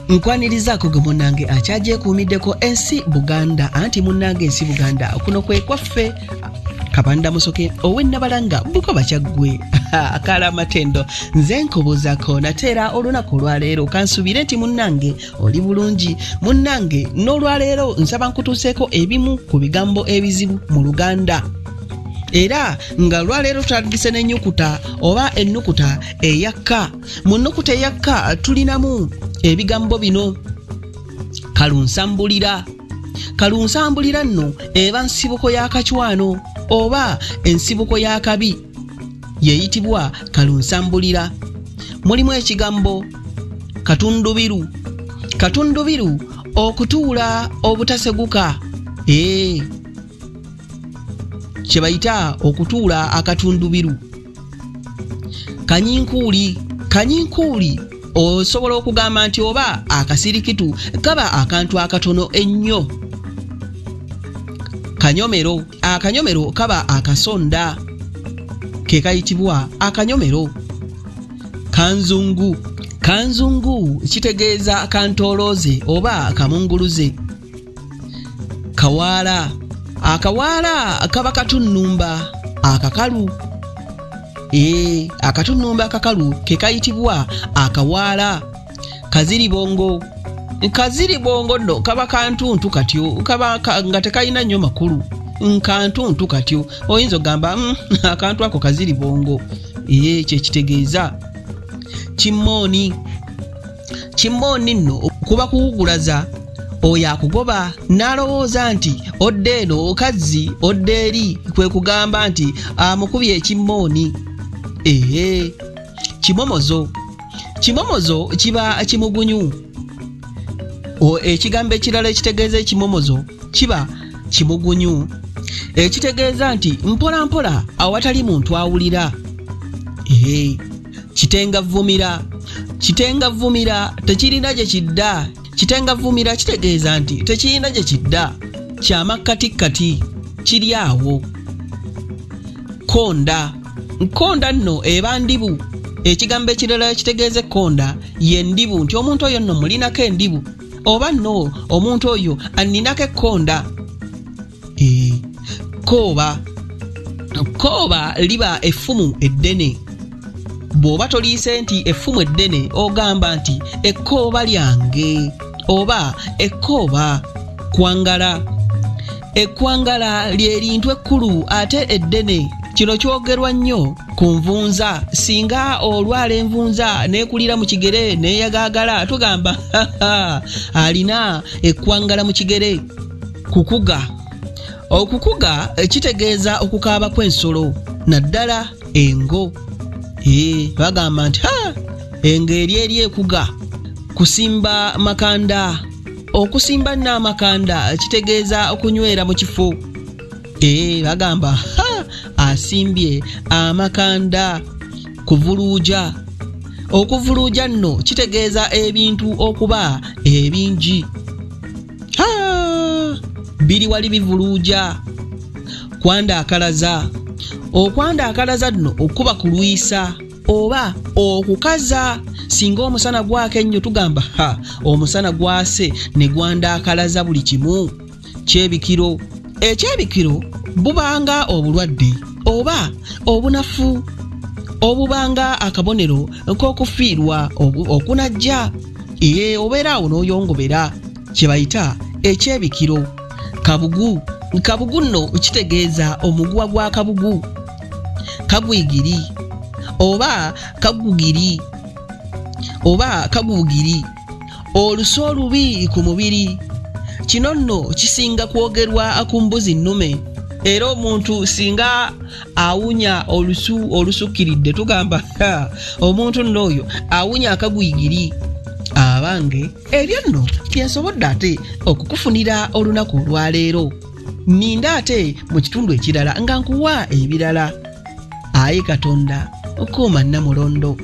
Nkwanirizaako gwe munnange akyagyekuumiddeko ensi Buganda anti munnange ensi Buganda kuno kwe kwaffe Kabanda Musoke ow'ennabalanga Bukoba Kyaggwe akala amatendo nze nkubuuzako nateera olunaku olwaleero kansubire nti munnange oli bulungi munnange n'olwaleero nsaba nkutuuseeko ebimu ku bigambo ebizibu mu Luganda era nga lwaleero tutandise n'ennyukuta oba ennukuta eyakka mu nnukuta eyakka tulinamu ebigambo bino kalunsambulira nno eba nsibuko y'akacwano oba ensibuko y'akabi yeyitibwa kalunsambulira. Mulimu ekigambo katundubiru okutuula obutaseguka kye bayita okutuula akatundubiru. Kanyinkuuli osobola okugamba nti oba akasirikitu kaba akantu akatono ennyo. Akanyomero kaba akasonda ke kayitibwa akanyomero. Kanzungu kitegeeza kantolooze oba kamunguluze. Akawaala kaba katunnumba akakalu. Akatunnumba akakalu ke kayitibwa akawaala. Kaziribongo nno kaba kantuntu katyo kaba nga tekalina nnyo makulu nkantuntu katyo oyinza ogamba akantu ako kaziribongo kyekitegeeza. Kimmooni nno kuba kuwugulaza oyo akugoba n'alowooza nti odde eno okazzi odde eri kwe kugamba nti amukubye ekimmooni. Kimomozo kiba kimugunyu. Ekigambo ekirala ekitegeeza ekimomozo kiba kimugunyu ekitegeeza nti mpola mpola awatali muntu awulira. Kitengavumira tekirina gye kidda. Kitengavumira kitegeeza nti tekirina gye kidda kyamakkatikkati kiri awo. Nkonda nno eba ndibu. Ekigambo ekirala ekitegeeza ekkonda ye ndibu nti omuntu oyo nno mulinako endibu oba nno omuntu oyo aninako ekkonda. Kooba liba effumu eddene. Bw'oba toliise nti effumu eddene ogamba nti ekkooba lyange oba ekkooba kwangala. Ekkwangala ly'erintu ekkulu ate eddene. Kino kyogerwa nnyo ku nvunza. Singa olwala envunza neekulira mu kigere neeyagaagala tugamba alina ekkwangala mu kigere. Okukuga kitegeeza okukaaba kw'ensolo naddala engo. Bagamba nti engo eri ekuga. Kusimba makanda. Okusimba n'amakanda kitegeeza okunywera mu kifo. Bagamba asimbye amakanda. Okuvuluuja nno kitegeeza ebintu okuba ebingi. Biri wali bivuluuja. Okwanda akalaza nno okuba kulwisa oba okukaza. Singa omusana gwaka ennyo tugamba omusana gwase ne gwanda akalaza buli kimu. Ekyebikiro bubanga obulwadde oba obunafu obubanga akabonero k'okufiirwa okunajja. Obeera awo n'oyongobera kye bayita ekyebikiro. Kabugu nno kitegeeza omuguwa gwa kabugu. Kagwigiri oba kagugiri. Olusu olubi ku mubiri. Kino nno kisinga kwogerwa ku mbuzi nnume. Era omuntu singa awunya olusukkiridde tugamba omuntu nno oyo awunya akagwigiri. Abange ebyo nno byensobodde ate okukufunira olunaku olwaleero. Ninda ate mu kitundu ekirala nga nkuwa ebirala. Ayi Katonda okuuma Namulondo.